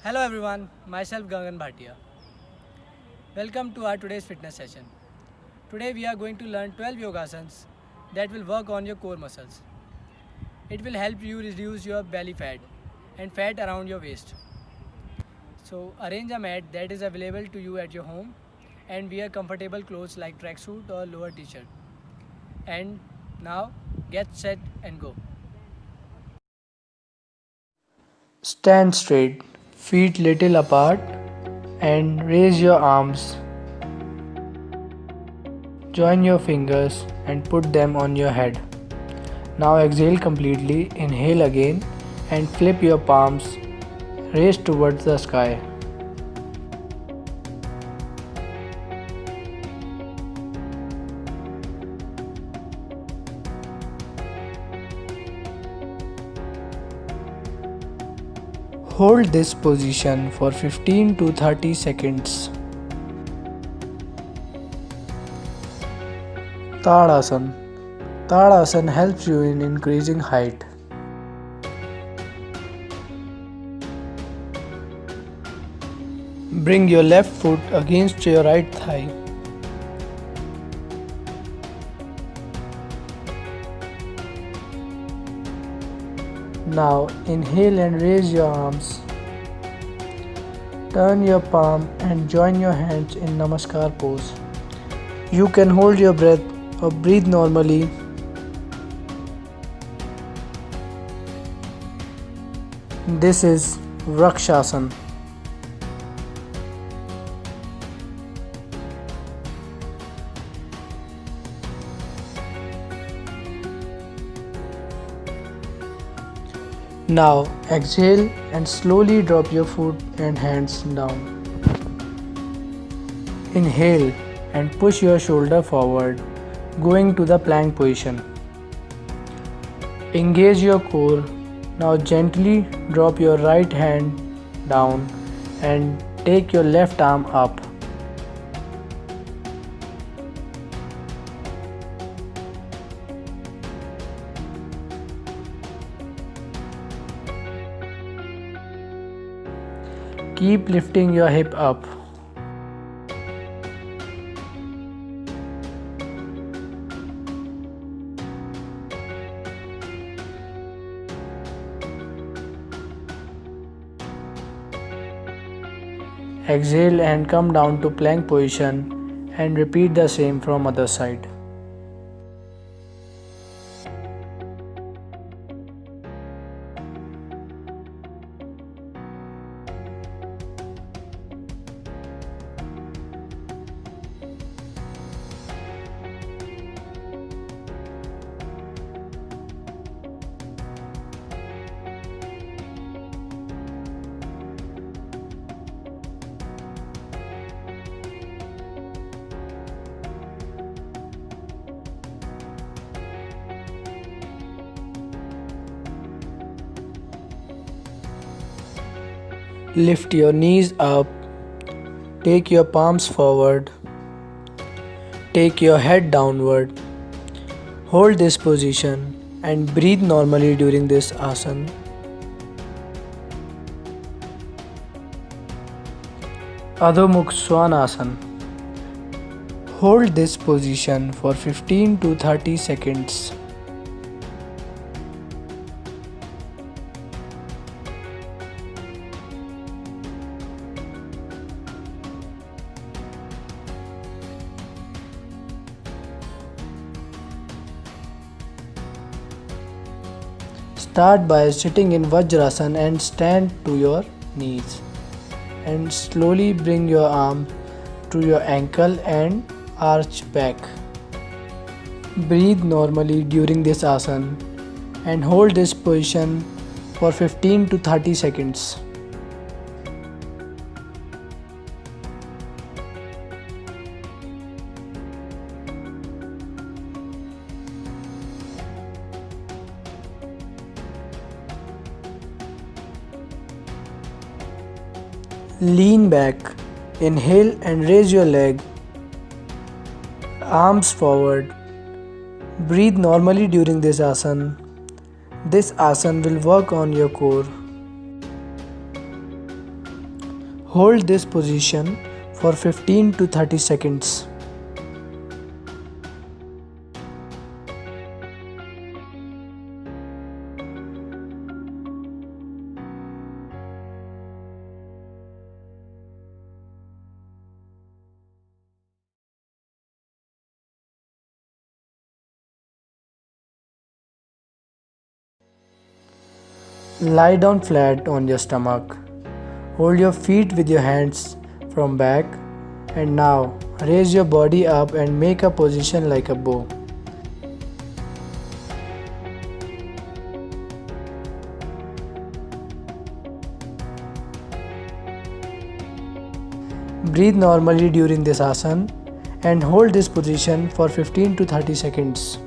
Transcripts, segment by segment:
Hello everyone, myself Gagan Bhatia. Welcome to our today's fitness session. Today we are going to learn 12 yogasans that will work on your core muscles. It will help you reduce your belly fat and fat around your waist. So arrange a mat that is available to you at your home and wear comfortable clothes like tracksuit or lower t-shirt. And now get set and go. Stand straight, feet little apart and raise your arms. Join your fingers and put them on your head. Now exhale completely, inhale again and flip your palms, raise towards the sky. Hold this position for 15 to 30 seconds. Tadasana. Tadasana helps you in increasing height. Bring your left foot against your right thigh. Now inhale and raise your arms. Turn your palm and join your hands in Namaskar pose. You can hold your breath or breathe normally. This is Vrikshasana. Now exhale and slowly drop your foot and hands down. Inhale and push your shoulder forward, going to the plank position. Engage your core. Now gently drop your right hand down and take your left arm up. Keep lifting your hip up. Exhale and come down to plank position and repeat the same from other side. Lift your knees up, take your palms forward, take your head downward. Hold this position and breathe normally during this asana. Adho Mukh Svanasana. Hold this position for 15 to 30 seconds. Start by sitting in Vajrasana and stand to your knees. And slowly bring your arm to your ankle and arch back. Breathe normally during this asana and hold this position for 15 to 30 seconds. Lean back, inhale and raise your leg, arms forward. Breathe normally during this asana. This asana will work on your core. Hold this position for 15 to 30 seconds. Lie down flat on your stomach. Hold your feet with your hands from back, and now raise your body up and make a position like a bow. Breathe normally during this asana and hold this position for 15 to 30 seconds.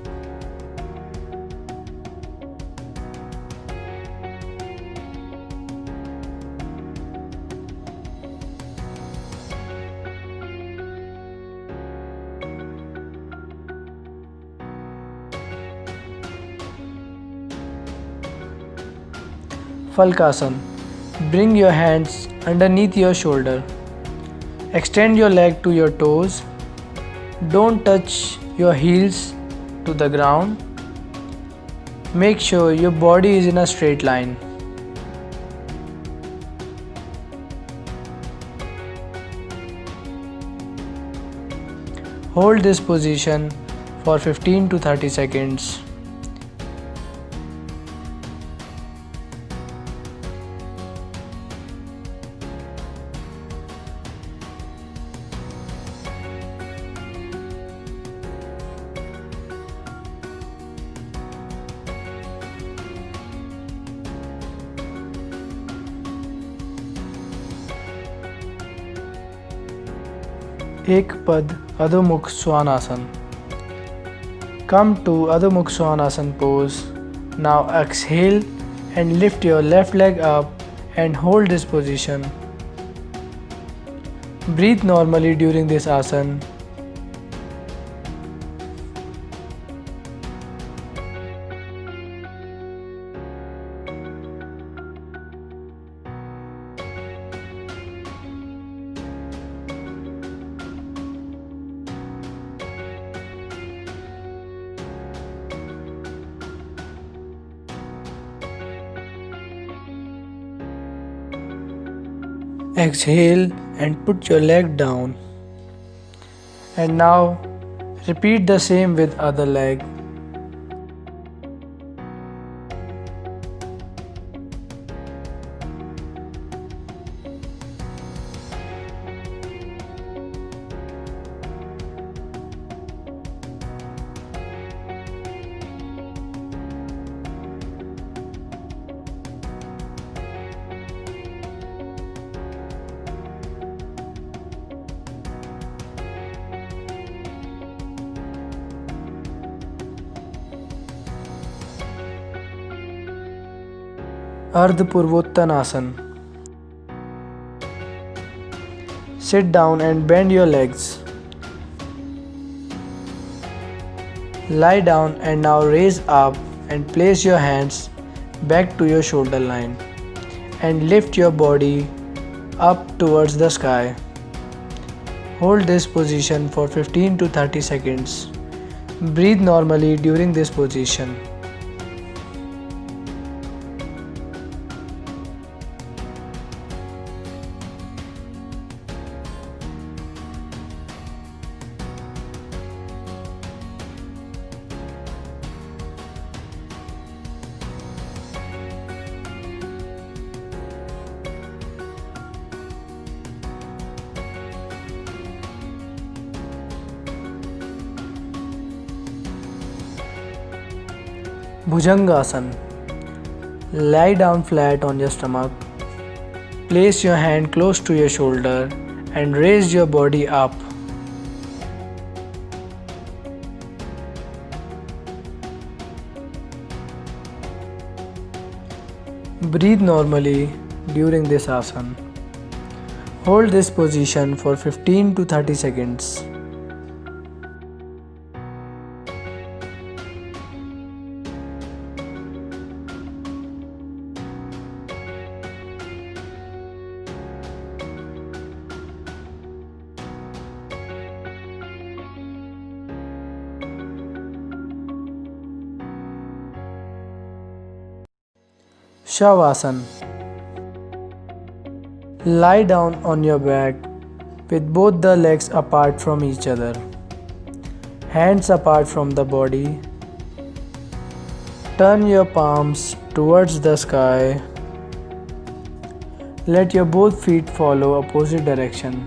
Falkasana. Bring your hands underneath your shoulder. Extend your leg to your toes. Don't touch your heels to the ground. Make sure your body is in a straight line. Hold this position for 15 to 30 seconds. एक पद अधोमुख Svanasana. Come to Adho Mukha Svanasana pose. Now exhale and lift your left leg up and hold this position. Breathe normally during this asana. Exhale and put your leg down. And now repeat the same with other leg. Ardha Purvottanasana. Sit down and bend your legs. Lie down and now raise up and place your hands back to your shoulder line and lift your body up towards the sky. Hold this position for 15 to 30 seconds. Breathe normally during this position. Bhujangasana. Lie down flat on your stomach. Place your hand close to your shoulder and raise your body up. Breathe normally during this asana. Hold this position for 15 to 30 seconds. Shavasana. Lie down on your back with both the legs apart from each other, hands apart from the body. Turn your palms towards the sky. Let your both feet follow opposite direction.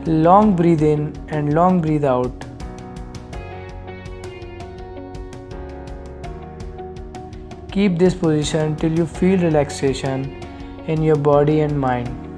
Long breathe in and long breathe out. Keep this position till you feel relaxation in your body and mind.